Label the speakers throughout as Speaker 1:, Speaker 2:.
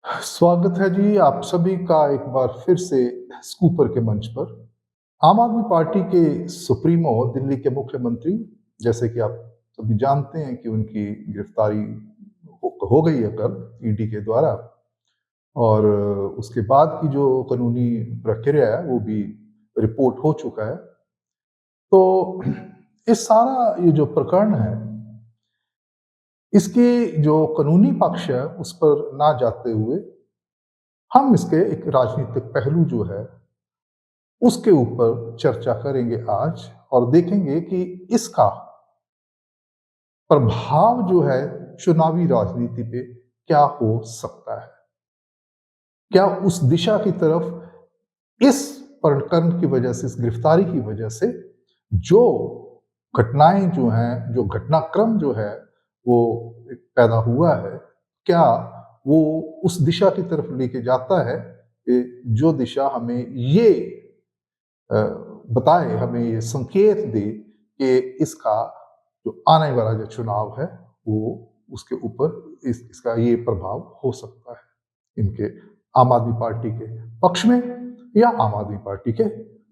Speaker 1: स्वागत है जी आप सभी का एक बार फिर से स्कूपर के मंच पर। आम आदमी पार्टी के सुप्रीमो दिल्ली के मुख्यमंत्री, जैसे कि आप सभी जानते हैं कि उनकी गिरफ्तारी हो गई है कल ईडी के द्वारा। और उसके बाद की जो कानूनी प्रक्रिया है वो भी रिपोर्ट हो चुका है। तो इस सारा ये जो प्रकरण है, इसकी जो कानूनी पक्ष है उस पर ना जाते हुए हम इसके एक राजनीतिक पहलू जो है उसके ऊपर चर्चा करेंगे आज, और देखेंगे कि इसका प्रभाव जो है चुनावी राजनीति पे क्या हो सकता है। क्या उस दिशा की तरफ इस प्रकरण की वजह से, इस गिरफ्तारी की वजह से जो घटनाएं जो हैं, जो घटनाक्रम जो है वो पैदा हुआ है, क्या वो उस दिशा की तरफ लेके जाता है कि जो दिशा हमें ये अ, बताए, हमें ये संकेत दे कि इसका जो आने वाला जो चुनाव है वो उसके ऊपर इसका ये प्रभाव हो सकता है, इनके आम आदमी पार्टी के पक्ष में या आम आदमी पार्टी के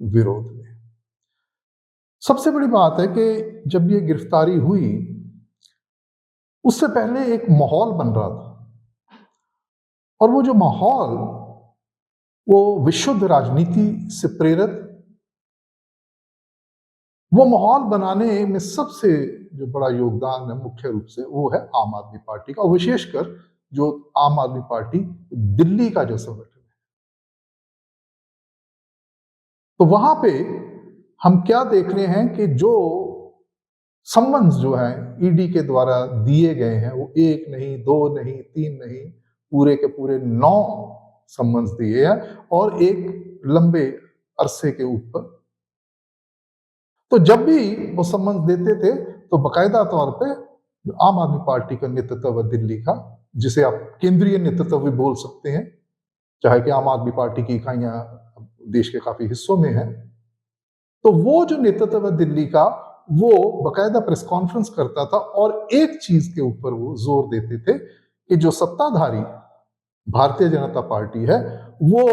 Speaker 1: विरोध में। सबसे बड़ी बात है कि जब ये गिरफ्तारी हुई, उससे पहले एक माहौल बन रहा था, और वो जो माहौल वो विशुद्ध राजनीति से प्रेरित, वो माहौल बनाने में सबसे जो बड़ा योगदान है मुख्य रूप से वो है आम आदमी पार्टी का, और विशेषकर जो आम आदमी पार्टी दिल्ली का जो संगठन है। तो वहां पे हम क्या देख रहे हैं कि जो सम्मन्स जो है ईडी के द्वारा दिए गए हैं वो एक नहीं, दो नहीं, तीन नहीं, पूरे के पूरे 9 सम्मन्स दिए हैं, और एक लंबे अरसे के ऊपर। तो जब भी वो सम्मन्स देते थे तो बाकायदा तौर पे जो आम आदमी पार्टी का नेतृत्व है दिल्ली का, जिसे आप केंद्रीय नेतृत्व भी बोल सकते हैं, चाहे कि आम आदमी पार्टी की इकाइयां देश के काफी हिस्सों में हैं, तो वो जो नेतृत्व है दिल्ली का, वो बाकायदा प्रेस कॉन्फ्रेंस करता था और एक चीज के ऊपर वो जोर देते थे कि जो सत्ताधारी भारतीय जनता पार्टी है, वो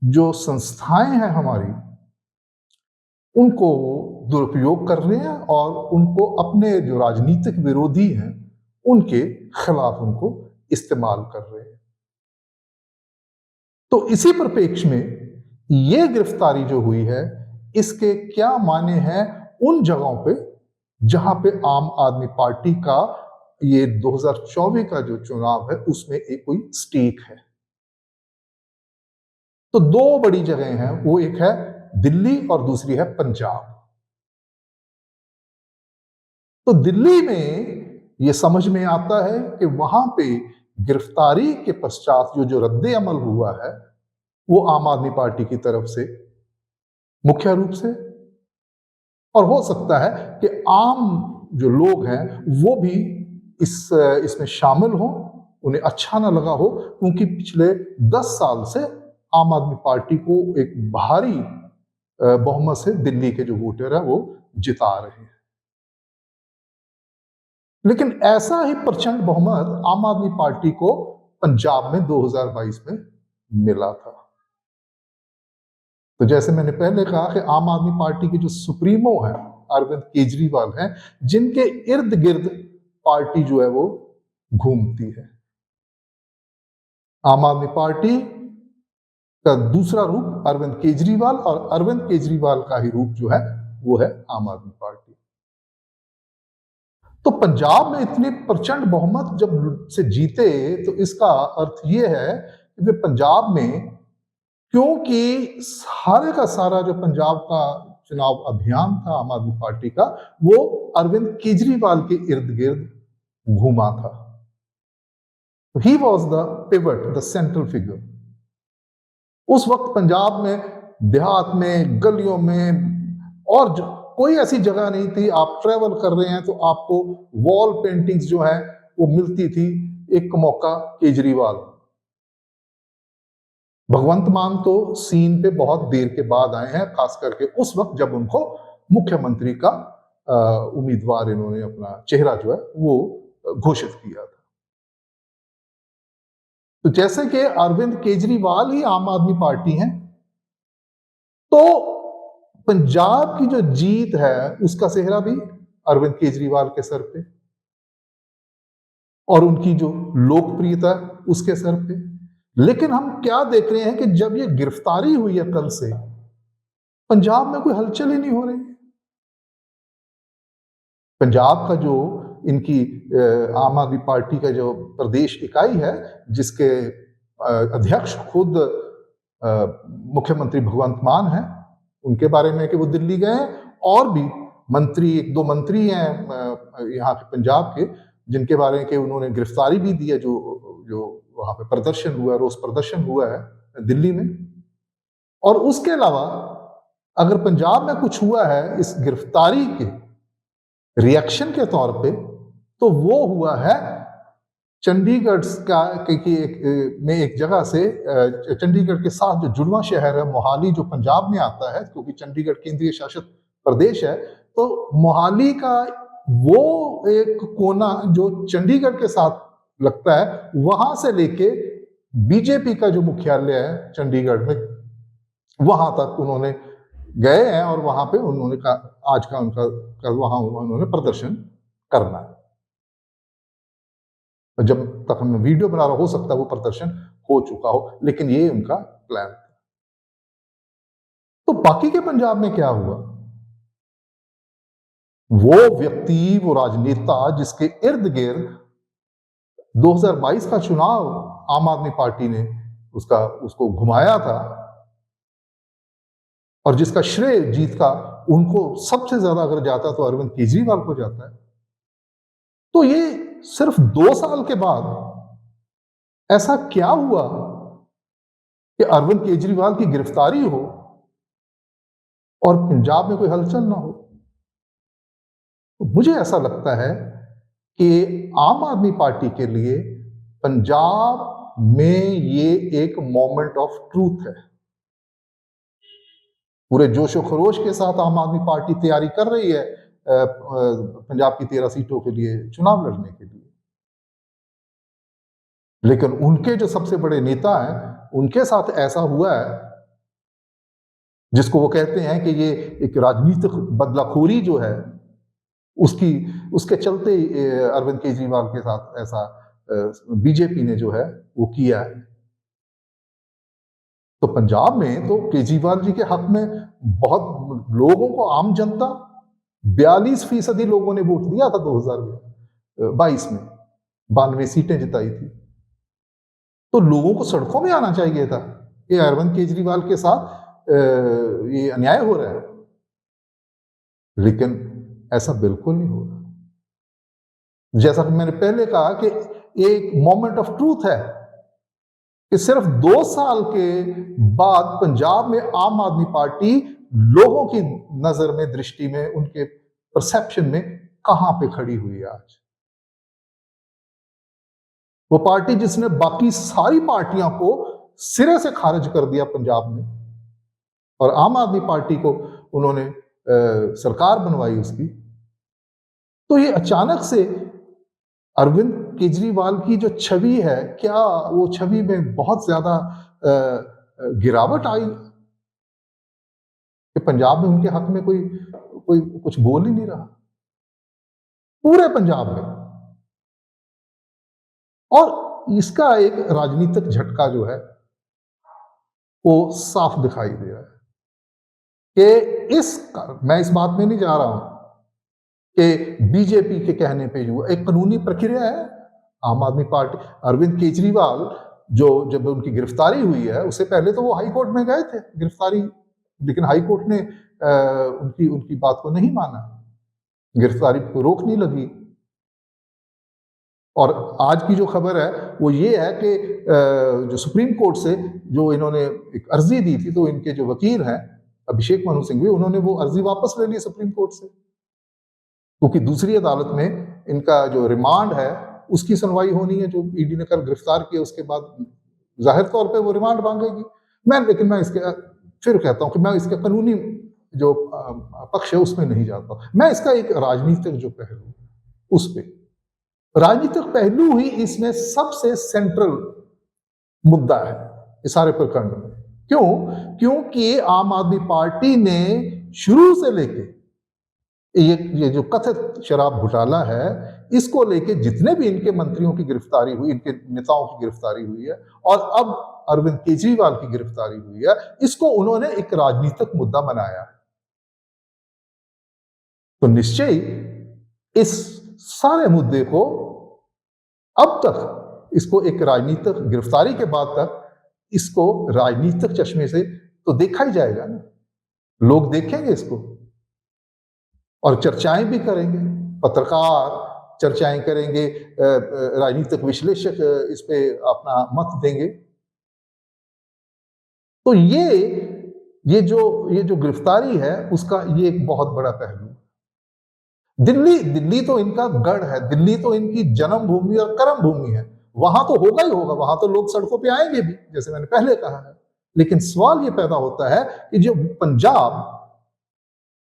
Speaker 1: जो संस्थाएं हैं हमारी, उनको दुरुपयोग कर रहे हैं और उनको अपने जो राजनीतिक विरोधी हैं उनके खिलाफ उनको इस्तेमाल कर रहे हैं। तो इसी परिप्रेक्ष्य में ये गिरफ्तारी जो हुई है, इसके क्या माने हैं उन जगहों पे जहां पे आम आदमी पार्टी का ये 2024 का जो चुनाव है उसमें एक कोई स्टेक है। तो दो बड़ी जगह हैं, वो एक है दिल्ली और दूसरी है पंजाब। तो दिल्ली में ये समझ में आता है कि वहां पे गिरफ्तारी के पश्चात जो रद्द अमल हुआ है वो आम आदमी पार्टी की तरफ से मुख्य रूप से, और हो सकता है कि आम जो लोग हैं वो भी इसमें शामिल हो, उन्हें अच्छा ना लगा हो, क्योंकि पिछले 10 साल से आम आदमी पार्टी को एक भारी बहुमत से दिल्ली के जो वोटर है वो जिता रहे हैं। लेकिन ऐसा ही प्रचंड बहुमत आम आदमी पार्टी को पंजाब में 2022 में मिला था। तो जैसे मैंने पहले कहा कि आम आदमी पार्टी के जो सुप्रीमो हैं अरविंद केजरीवाल हैं, जिनके इर्द गिर्द पार्टी जो है वो घूमती है। आम आदमी पार्टी का दूसरा रूप अरविंद केजरीवाल, और अरविंद केजरीवाल का ही रूप जो है वो है आम आदमी पार्टी। तो पंजाब में इतनी प्रचंड बहुमत जब से जीते, तो इसका अर्थ ये है कि वे पंजाब में, क्योंकि सारे का सारा जो पंजाब का चुनाव अभियान था आम आदमी पार्टी का, वो अरविंद केजरीवाल के इर्द गिर्द घूमा था। He was the pivot, the central figure. उस वक्त पंजाब में देहात में, गलियों में, और कोई ऐसी जगह नहीं थी, आप ट्रेवल कर रहे हैं तो आपको वॉल पेंटिंग्स जो है वो मिलती थी। एक मौका केजरीवाल, भगवंत मान तो सीन पे बहुत देर के बाद आए हैं, खास करके उस वक्त जब उनको मुख्यमंत्री का उम्मीदवार इन्होंने अपना चेहरा जो है वो घोषित किया था। तो जैसे कि अरविंद केजरीवाल ही आम आदमी पार्टी हैं, तो पंजाब की जो जीत है उसका सेहरा भी अरविंद केजरीवाल के सर पे और उनकी जो लोकप्रियता उसके सर पे। लेकिन हम क्या देख रहे हैं कि जब ये गिरफ्तारी हुई है कल से, पंजाब में कोई हलचल ही नहीं हो रही। पंजाब का जो इनकी आम आदमी पार्टी का जो प्रदेश इकाई है, जिसके अध्यक्ष खुद मुख्यमंत्री भगवंत मान हैं, उनके बारे में कि वो दिल्ली गए हैं, और भी मंत्री, एक दो मंत्री हैं यहाँ के पंजाब के, जिनके बारे में कि उन्होंने गिरफ्तारी भी दी है, जो जो वहाँ पे प्रदर्शन हुआ है, रोष प्रदर्शन हुआ है दिल्ली में। और उसके अलावा अगर पंजाब में कुछ हुआ है इस गिरफ्तारी के रिएक्शन के तौर पे, तो वो हुआ है चंडीगढ़ का में एक जगह से, चंडीगढ़ के साथ जो जुड़वा शहर है मोहाली, जो पंजाब में आता है, क्योंकि चंडीगढ़ केंद्रीय शासित प्रदेश है, तो मोहाली का वो एक कोना जो चंडीगढ़ के साथ लगता है, वहां से लेके बीजेपी का जो मुख्यालय है चंडीगढ़ में, वहां तक उन्होंने गए हैं, और वहां पे उन्होंने कहा आज का उनका कल वहां उन्होंने प्रदर्शन करना है। जब तक मैं वीडियो बना रहा, हो सकता है वो प्रदर्शन हो चुका हो, लेकिन ये उनका प्लान था। तो बाकी के पंजाब में क्या हुआ? वो व्यक्ति, वो राजनेता जिसके इर्द गिर्द 2022 का चुनाव आम आदमी पार्टी ने उसको घुमाया था, और जिसका श्रेय जीत का उनको सबसे ज्यादा अगर जाता तो अरविंद केजरीवाल को जाता है, तो ये सिर्फ 2 साल के बाद ऐसा क्या हुआ कि अरविंद केजरीवाल की गिरफ्तारी हो और पंजाब में कोई हलचल ना हो? तो मुझे ऐसा लगता है कि आम आदमी पार्टी के लिए पंजाब में ये एक मोमेंट ऑफ ट्रूथ है। पूरे जोशो खरोश के साथ आम आदमी पार्टी तैयारी कर रही है पंजाब की 13 सीटों के लिए चुनाव लड़ने के लिए, लेकिन उनके जो सबसे बड़े नेता हैं, उनके साथ ऐसा हुआ है जिसको वो कहते हैं कि ये एक राजनीतिक बदलाखोरी जो है, उसके चलते अरविंद केजरीवाल के साथ ऐसा बीजेपी ने जो है वो किया है। तो पंजाब में तो केजरीवाल जी के हक में बहुत लोगों को, आम जनता 42% लोगों ने वोट दिया था 2022 में, 92 सीटें जिताई थी। तो लोगों को सड़कों में आना चाहिए था कि अरविंद केजरीवाल के साथ ये अन्याय हो रहा है, लेकिन ऐसा बिल्कुल नहीं हो रहा। जैसा कि मैंने पहले कहा कि एक मोमेंट ऑफ ट्रूथ है कि सिर्फ 2 साल के बाद पंजाब में आम आदमी पार्टी लोगों की नजर में, दृष्टि में, उनके परसेप्शन में कहां पे खड़ी हुई है आज। वो पार्टी जिसने बाकी सारी पार्टियों को सिरे से खारिज कर दिया पंजाब में, और आम आदमी पार्टी को उन्होंने सरकार बनवाई उसकी, तो ये अचानक से अरविंद केजरीवाल की जो छवि है, क्या वो छवि में बहुत ज्यादा गिरावट आई कि पंजाब में उनके हक में कोई कोई कुछ बोल ही नहीं रहा, पूरे पंजाब में। और इसका एक राजनीतिक झटका जो है वो साफ दिखाई दे रहा है कि मैं इस बात में नहीं जा रहा हूं कि बीजेपी के कहने पे जो एक कानूनी प्रक्रिया है, आम आदमी पार्टी, अरविंद केजरीवाल जब उनकी गिरफ्तारी हुई है, उससे पहले तो वो हाई कोर्ट में गए थे गिरफ्तारी, लेकिन हाई कोर्ट ने उनकी बात को नहीं माना, गिरफ्तारी को रोक नहीं लगी। और आज की जो खबर है वो ये है कि जो सुप्रीम कोर्ट से जो इन्होंने एक अर्जी दी थी, तो इनके जो वकील हैं अभिषेक मनु सिंघवी, उन्होंने वो अर्जी वापस ले ली सुप्रीम कोर्ट से, क्योंकि दूसरी अदालत में इनका जो रिमांड है उसकी सुनवाई होनी है, जो ईडी ने कल गिरफ्तार किया उसके बाद जाहिर तौर पे वो रिमांड मांगेगी। लेकिन मैं इसके फिर कहता हूं कि मैं इसके कानूनी जो पक्ष है उसमें नहीं जाता, मैं इसका एक राजनीतिक जो पहलू, उस पर राजनीतिक पहलू ही इसमें सबसे सेंट्रल मुद्दा है इस सारे प्रकरण में। क्यों? क्योंकि आम आदमी पार्टी ने शुरू से लेके ये जो कथित शराब घोटाला है, इसको लेके जितने भी इनके मंत्रियों की गिरफ्तारी हुई, इनके नेताओं की गिरफ्तारी हुई है और अब अरविंद केजरीवाल की गिरफ्तारी हुई है, इसको उन्होंने एक राजनीतिक मुद्दा बनाया। तो निश्चय ही इस सारे मुद्दे को अब तक इसको एक राजनीतिक गिरफ्तारी के बाद तक इसको राजनीतिक चश्मे से तो देखा ही जाएगा ना, लोग देखेंगे इसको और चर्चाएं भी करेंगे, पत्रकार चर्चाएं करेंगे, राजनीतिक विश्लेषक इस पे अपना मत देंगे। तो ये जो गिरफ्तारी है उसका ये एक बहुत बड़ा पहलू। दिल्ली दिल्ली तो इनका गढ़ है, दिल्ली तो इनकी जन्मभूमि और कर्म भूमि है, वहां तो होगा ही होगा, वहां तो लोग सड़कों पे आएंगे भी, जैसे मैंने पहले कहा है। लेकिन सवाल ये पैदा होता है कि जो पंजाब,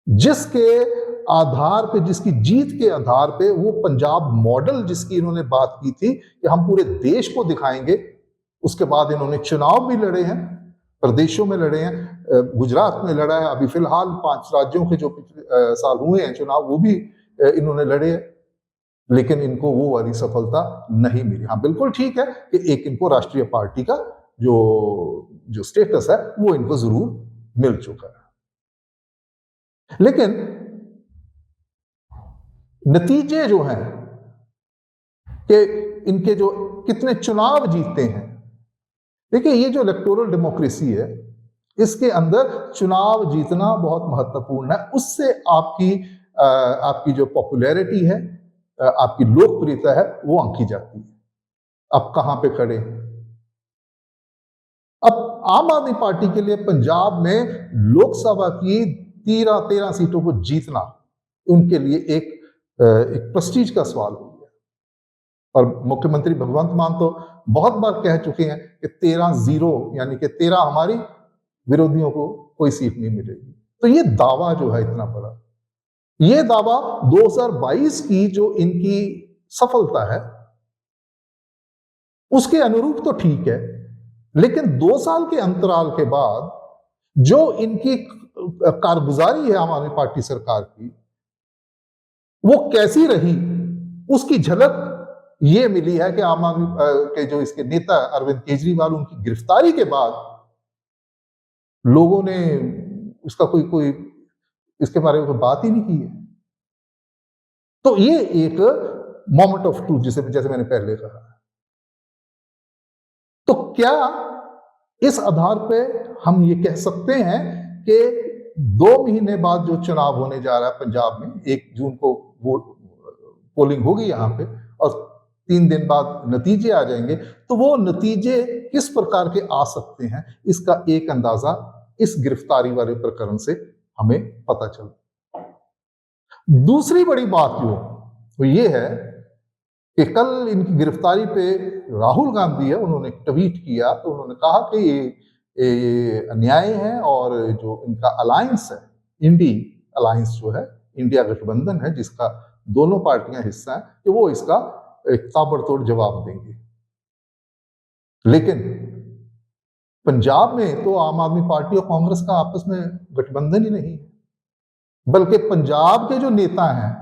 Speaker 1: जिसके आधार पे, जिसकी जीत के आधार पे, वो पंजाब मॉडल जिसकी इन्होंने बात की थी कि हम पूरे देश को दिखाएंगे, उसके बाद इन्होंने चुनाव भी लड़े हैं, प्रदेशों में लड़े हैं, गुजरात में लड़ा है, अभी फिलहाल 5 राज्यों के जो पिछले साल हुए हैं चुनाव, वो भी इन्होंने लड़े हैं, लेकिन इनको वो वाली सफलता नहीं मिली। हाँ, बिल्कुल ठीक है कि एक इनको राष्ट्रीय पार्टी का जो जो स्टेटस है वो इनको जरूर मिल चुका है, लेकिन नतीजे जो हैं कि इनके जो कितने चुनाव जीतते हैं, देखिए ये जो इलेक्टोरल डेमोक्रेसी है, इसके अंदर चुनाव जीतना बहुत महत्वपूर्ण है। उससे आपकी जो पॉपुलैरिटी है, आपकी लोकप्रियता है, वो आंकी जाती है। अब कहां पे खड़े हैं? अब आम आदमी पार्टी के लिए पंजाब में लोकसभा की 13 सीटों को जीतना उनके लिए एक प्रेस्टीज का सवाल हो गया। और मुख्यमंत्री भगवंत मान तो बहुत बार कह चुके हैं कि 13-0, यानी कि 13 हमारी, विरोधियों को कोई सीट नहीं मिलेगी। तो ये दावा जो है इतना बड़ा, ये दावा 2022 की जो इनकी सफलता है उसके अनुरूप तो ठीक है, लेकिन 2 साल के अंतराल के बाद जो इनकी कारगुजारी है आम आदमी पार्टी सरकार की, वो कैसी रही, उसकी झलक ये मिली है कि आम आदमी के जो इसके नेता अरविंद केजरीवाल, उनकी गिरफ्तारी के बाद लोगों ने उसका कोई कोई इसके बारे में कोई बात ही नहीं की है। तो ये एक मोमेंट ऑफ ट्रूथ, जैसे मैंने पहले कहा। तो क्या इस आधार पे हम ये कह सकते हैं कि 2 महीने बाद जो चुनाव होने जा रहा है पंजाब में, 1 जून को वोट पोलिंग होगी यहां पे और 3 दिन बाद नतीजे आ जाएंगे, तो वो नतीजे किस प्रकार के आ सकते हैं, इसका एक अंदाजा इस गिरफ्तारी वाले प्रकरण से हमें पता चलता। दूसरी बड़ी बात जो वो ये है कि कल इनकी गिरफ्तारी पे राहुल गांधी है, उन्होंने ट्वीट किया, तो उन्होंने कहा कि ये अन्याय है और जो इनका अलायंस है, इंडी अलायंस जो है, इंडिया गठबंधन है जिसका दोनों पार्टियां हिस्सा हैं, कि वो इसका एक ताबड़तोड़ जवाब देंगे। लेकिन पंजाब में तो आम आदमी पार्टी और कांग्रेस का आपस में गठबंधन ही नहीं है, बल्कि पंजाब के जो नेता हैं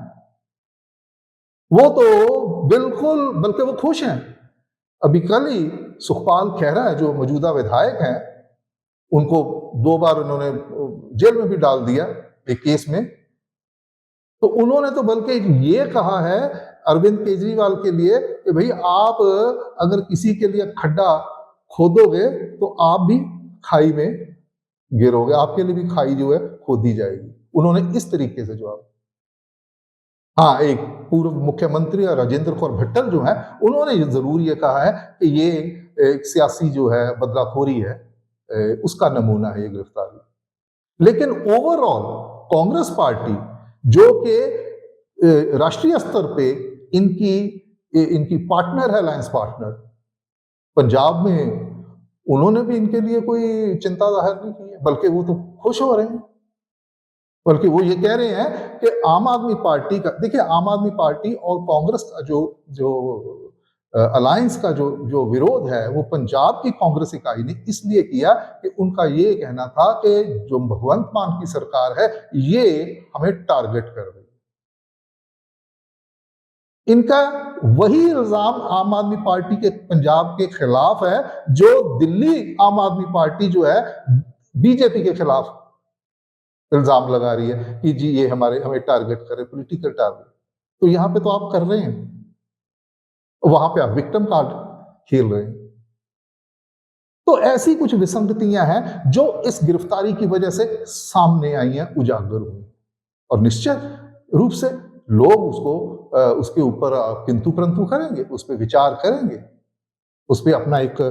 Speaker 1: वो तो बिल्कुल, बल्कि वो खुश हैं। अभी कल ही सुखपाल खैहरा है जो मौजूदा विधायक हैं, उनको 2 बार उन्होंने जेल में भी डाल दिया एक केस में। तो उन्होंने तो बल्कि ये कहा है अरविंद केजरीवाल के लिए कि भाई आप अगर किसी के लिए खड्डा खोदोगे तो आप भी खाई में गिरोगे, आपके लिए भी खाई जो है खोदी जाएगी। उन्होंने इस तरीके से जवाब। हाँ, एक पूर्व मुख्यमंत्री राजेंद्र कौर भट्टल जो है, उन्होंने जरूर ये कहा है कि ये एक सियासी जो है बदलाखोरी है, उसका नमूना है ये गिरफ्तारी। लेकिन ओवरऑल कांग्रेस पार्टी जो कि राष्ट्रीय स्तर पे इनकी इनकी पार्टनर है, अलायंस पार्टनर, पंजाब में उन्होंने भी इनके लिए कोई चिंता जाहिर नहीं की है, बल्कि वो तो खुश हो रहे हैं। बल्कि वो ये कह रहे हैं कि आम आदमी पार्टी का, देखिए आम आदमी पार्टी और कांग्रेस का जो जो अलायंस का जो जो विरोध है वो पंजाब की कांग्रेस इकाई ने इसलिए किया कि उनका ये कहना था कि जो भगवंत मान की सरकार है ये हमें टारगेट कर रही है। इनका वही इल्जाम आम आदमी पार्टी के पंजाब के खिलाफ है जो दिल्ली आम आदमी पार्टी जो है बीजेपी के खिलाफ इल्जाम लगा रही है कि जी ये हमें टारगेट करे, पॉलिटिकल टारगेट। तो यहां पे तो आप कर रहे हैं, वहां पे आप विक्टिम कार्ड खेल रहे हैं। तो ऐसी कुछ विसंगतियां हैं जो इस गिरफ्तारी की वजह से सामने आई हैं, उजागर हुई, और निश्चित रूप से लोग उसके ऊपर किंतु परंतु करेंगे, उस पर विचार करेंगे, उस पर अपना एक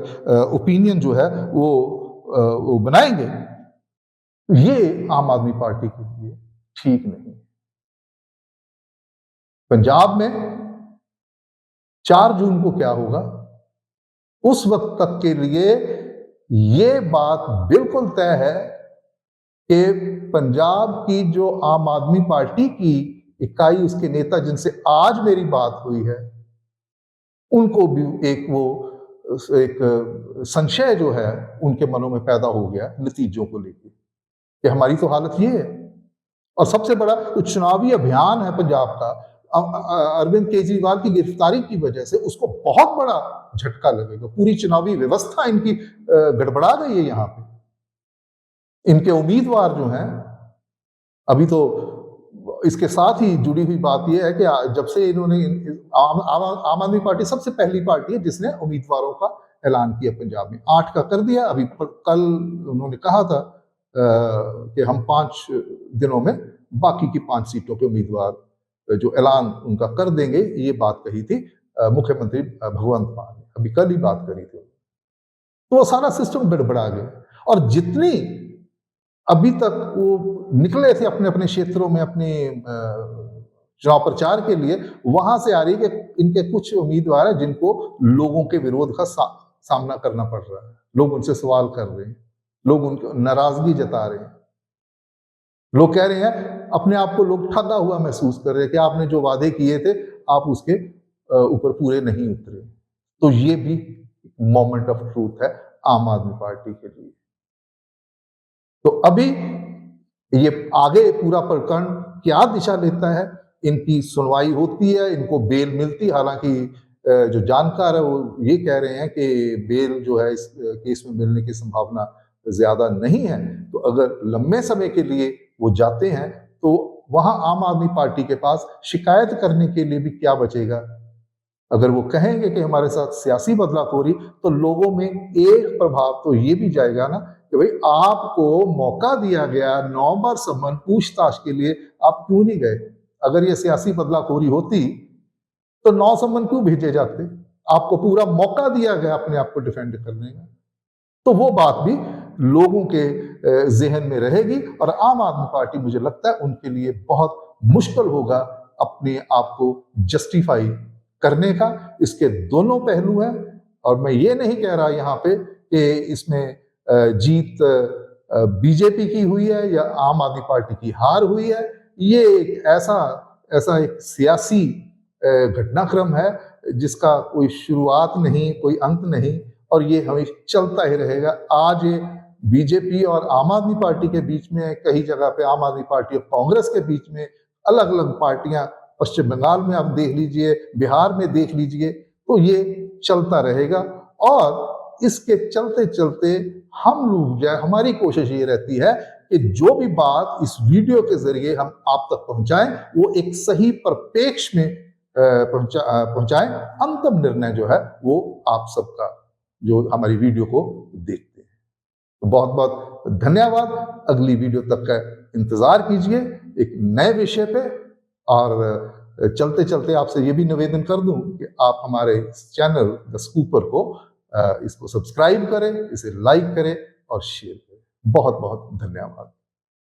Speaker 1: ओपिनियन जो है वो बनाएंगे। ये आम आदमी पार्टी के लिए ठीक नहीं। पंजाब में 4 जून को क्या होगा, उस वक्त तक के लिए ये बात बिल्कुल तय है कि पंजाब की जो आम आदमी पार्टी की इकाई, उसके नेता जिनसे आज मेरी बात हुई है, उनको भी एक संशय जो है उनके मनों में पैदा हो गया नतीजों को लेकर कि हमारी तो हालत ये है। और सबसे बड़ा तो चुनावी अभियान है पंजाब का, अरविंद केजरीवाल की गिरफ्तारी की वजह से उसको बहुत बड़ा झटका लगेगा। पूरी चुनावी व्यवस्था इनकी गड़बड़ा गई है। यहां पे इनके उम्मीदवार जो हैं, अभी तो इसके साथ ही जुड़ी हुई बात यह है कि जब से इन्होंने आम आदमी पार्टी सबसे पहली पार्टी है जिसने उम्मीदवारों का ऐलान किया पंजाब में। 8 का कर दिया। अभी कल उन्होंने कहा था कि हम 5 दिनों में बाकी की 5 सीटों पे उम्मीदवार जो ऐलान उनका कर देंगे, ये बात कही थी मुख्यमंत्री भगवंत मान ने। अभी कल ही बात करी थी। तो वो सारा सिस्टम गड़बड़ा गया। और जितनी अभी तक वो निकले थे अपने अपने क्षेत्रों में अपने चुनाव प्रचार के लिए, वहां से आ रही है कि इनके कुछ उम्मीदवार हैं जिनको लोगों के विरोध का सामना करना पड़ रहा है। लोग उनसे सवाल कर रहे हैं, लोग उनकी नाराजगी जता रहे हैं। लोग कह रहे हैं, अपने आप को लोग ठगा हुआ महसूस कर रहे हैं कि आपने जो वादे किए थे आप उसके ऊपर पूरे नहीं उतरे। तो ये भी मोमेंट ऑफ ट्रूथ है आम आदमी पार्टी के लिए। तो अभी ये आगे पूरा प्रकरण क्या दिशा लेता है, इनकी सुनवाई होती है, इनको बेल मिलती। हालांकि जो जानकार है वो ये कह रहे हैं कि बेल जो है इस केस में मिलने की संभावना ज्यादा नहीं है। तो अगर लंबे समय के लिए वो जाते हैं तो वहां आम आदमी पार्टी के पास शिकायत करने के लिए भी क्या बचेगा। अगर वो कहेंगे कि हमारे साथ सियासी बदलाखोरी, तो लोगों में एक प्रभाव तो ये भी जाएगा ना कि भाई आपको मौका दिया गया 9 बार सम्मन पूछताछ के लिए, आप क्यों नहीं गए। अगर ये सियासी बदलाखोरी होती तो 9 सम्मन क्यों भेजे जाते। आपको पूरा मौका दिया गया अपने आप को डिफेंड करने का। तो वो बात भी लोगों के जहन में रहेगी और आम आदमी पार्टी, मुझे लगता है उनके लिए बहुत मुश्किल होगा अपने आप को जस्टिफाई करने का। इसके दोनों पहलू हैं और मैं ये नहीं कह रहा यहाँ पे कि इसमें जीत बीजेपी की हुई है या आम आदमी पार्टी की हार हुई है। ये एक ऐसा एक सियासी घटनाक्रम है जिसका कोई शुरुआत नहीं, कोई अंत नहीं, और ये हमें चलता ही रहेगा। आज ये बीजेपी और आम आदमी पार्टी के बीच में, कई जगह पे आम आदमी पार्टी और कांग्रेस के बीच में, अलग अलग पार्टियां, पश्चिम बंगाल में आप देख लीजिए, बिहार में देख लीजिए, तो ये चलता रहेगा। और इसके चलते चलते हम लोग जो है, हमारी कोशिश ये रहती है कि जो भी बात इस वीडियो के जरिए हम आप तक पहुंचाएं वो एक सही परिप्रेक्ष्य में पहुंचाएं। अंतिम निर्णय जो है वो आप सबका, जो हमारी वीडियो को देखते हैं। तो बहुत बहुत धन्यवाद। अगली वीडियो तक का इंतजार कीजिए एक नए विषय पे। और चलते चलते आपसे ये भी निवेदन कर दूं कि आप हमारे चैनल द स्कूपर को इसको सब्सक्राइब करें, इसे लाइक करें और शेयर करें। बहुत बहुत धन्यवाद।